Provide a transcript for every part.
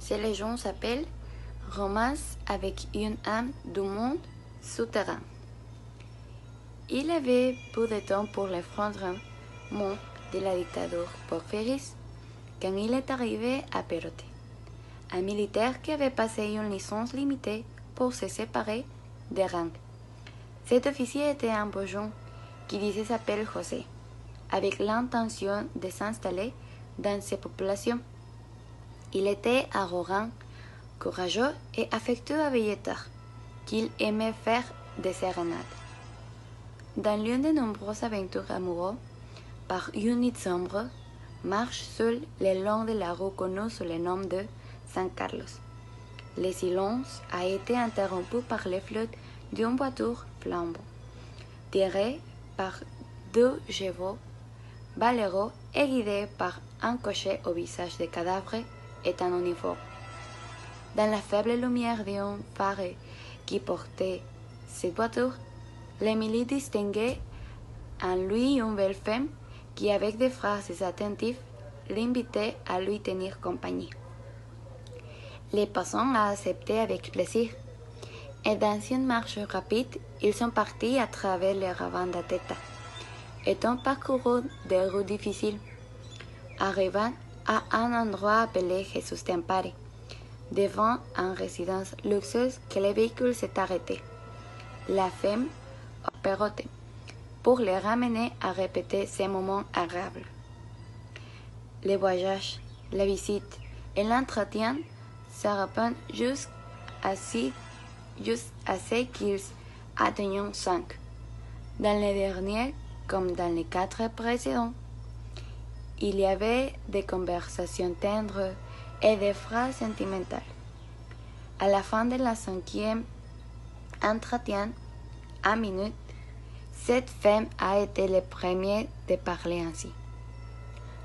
Ces légendes s'appellent Romance avec une âme du monde souterrain. Il avait peu de temps pour l'effondrement de la dictature porfiriste quand il est arrivé à Perote, un militaire qui avait passé une licence limitée pour se séparer des rangs. Cet officier était un beau jeune qui disait s'appeler José, avec l'intention de s'installer dans ces populations. Il était arrogant, courageux et affectueux avec tard, qu'il aimait faire des sérénades. Dans l'une de nombreuses aventures amoureuses, par une nuit sombre, marche seul le long de la rue connue sous le nom de San Carlos. Le silence a été interrompu par les flûtes d'une voiture flambeau, tirée par 2 chevaux valeureux et guidée par un cocher au visage de cadavre et en uniforme. Dans la faible lumière d'un phare qui portait cette voiture, l'Émilie distinguait en lui une belle femme qui, avec des phrases attentives, l'invitait à lui tenir compagnie. Les passants a accepté avec plaisir, et dans une marche rapide, ils sont partis à travers les ravins d'Ateta, et ont parcouru des rues difficiles, arrivant à un endroit appelé Jesus de Ampare, devant une résidence luxueuse que le véhicule s'est arrêté. La femme Perote, pour les ramener à répéter ces moments agréables. Le voyage, la visite et l'entretien se répondent jusqu'à ce qu'ils atteignent 5. Dans les derniers, comme dans les 4 précédents, il y avait des conversations tendres et des phrases sentimentales. À la fin de la 5e entretien, à minute, cette femme a été le premier de parler ainsi.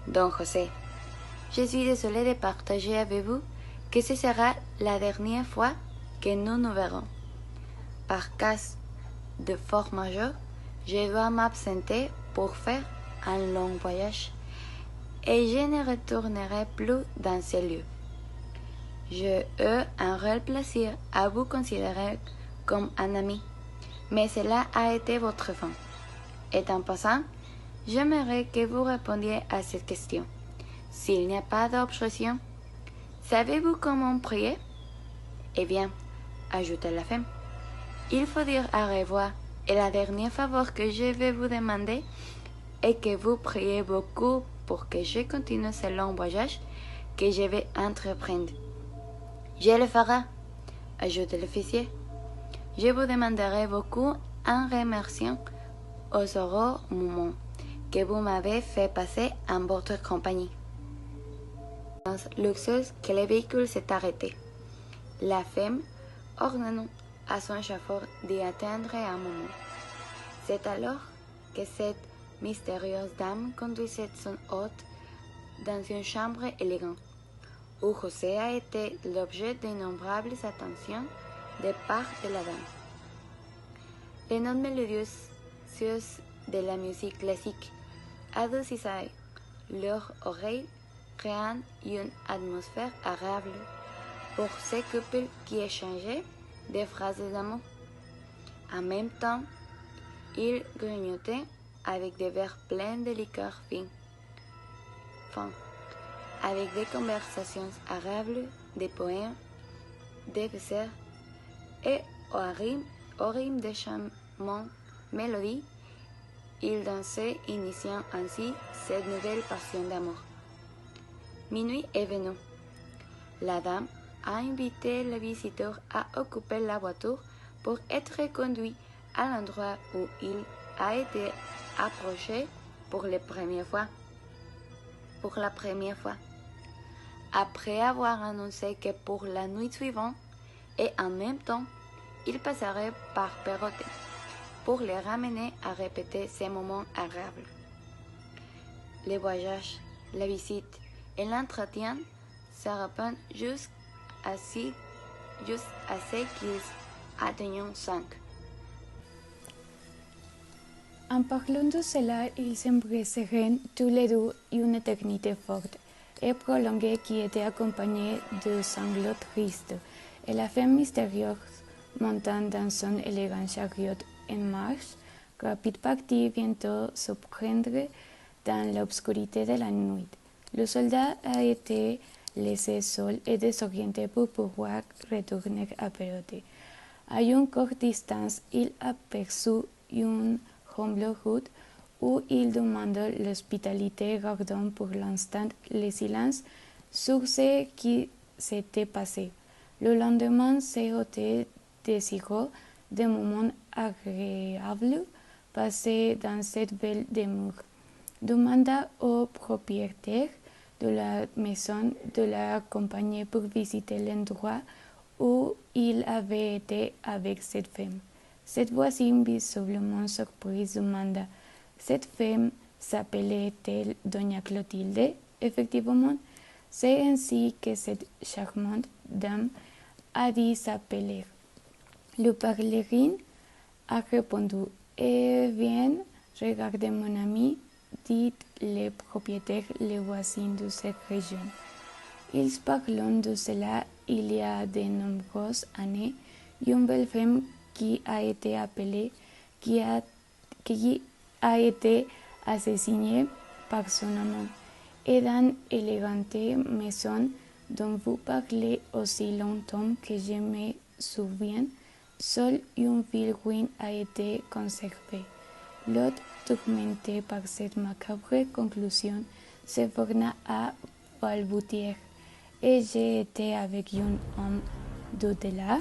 Don José, je suis désolée de partager avec vous que ce sera la dernière fois que nous nous verrons. Par cas de force majeure, je dois m'absenter pour faire un long voyage et je ne retournerai plus dans ces lieux. J'ai eu un réel plaisir à vous considérer comme un ami, mais cela a été votre fin. Et en passant, j'aimerais que vous répondiez à cette question. S'il n'y a pas d'objection, savez-vous comment prier? Eh bien, ajoutez la femme, il faut dire au revoir, et la dernière faveur que je vais vous demander est que vous priez beaucoup pour que je continue ce long voyage que je vais entreprendre. Je le ferai, ajoute l'officier. Je vous demanderai beaucoup en remerciant aux heureux moments que vous m'avez fait passer en votre compagnie. Dans luxueuse que le véhicule s'est arrêté. La femme ordonna à son chauffeur d'y attendre un moment. C'est alors que cette mystérieuse dame conduisait son hôte dans une chambre élégante, où José a été l'objet d'innombrables attentions de part de la dame. Les notes mélodieuses de la musique classique adoucissaient leurs oreilles, créant une atmosphère agréable pour ces couples qui échangeaient des phrases d'amour. En même temps, ils grignotaient avec des verres pleins de liqueurs fins, avec des conversations agréables, des poèmes, des baisers, et au rythme des charmantes mélodies, ils dansaient, initiant ainsi cette nouvelle passion d'amour. Minuit est venu. La dame a invité le visiteur à occuper la voiture pour être conduit à l'endroit où il a été approché pour la première fois. Après avoir annoncé que pour la nuit suivante, et en même temps, il passerait par Perote pour les ramener à répéter ces moments agréables. Le voyage, la visite et l'entretien se répondent jusqu'à ce qu'ils atteignent 5. En parlant de cela, ils s'embrassèrent tous les deux une éternité forte. et prolongée qui était accompagnée de sanglots tristes, et la femme mystérieuse montant dans son élégant chariot en marche, rapide partit bientôt se prendre dans l'obscurité de la nuit. Le soldat a été laissé seul et désorienté pour pouvoir retourner à Péroté. À une courte distance, il aperçut une humble route où il demanda l'hospitalité, gardant pour l'instant le silence sur ce qui s'était passé. Le lendemain, Céroté désireux des moments agréables passés dans cette belle demeure, demanda au propriétaire de la maison de l'accompagner pour visiter l'endroit où il avait été avec cette femme. Cette voisine, visiblement surprise, demanda: cette femme s'appelait-elle Doña Clotilde? Effectivement, c'est ainsi que cette charmante dame a dit s'appeler. Le pèlerin a répondu: eh bien, regardez mon ami, dit le propriétaire, les voisins de cette région. Ils parlent de cela il y a de nombreuses années. Une belle femme qui a été appelée, qui a été assassinée par son amant, et dans l'élégante maison dont vous parlez aussi longtemps que je me souviens, seule une ville ruine a été conservée. L'autre, tourmenté par cette macabre conclusion, se borna à balbutier: et j'ai été avec un homme d'au-delà.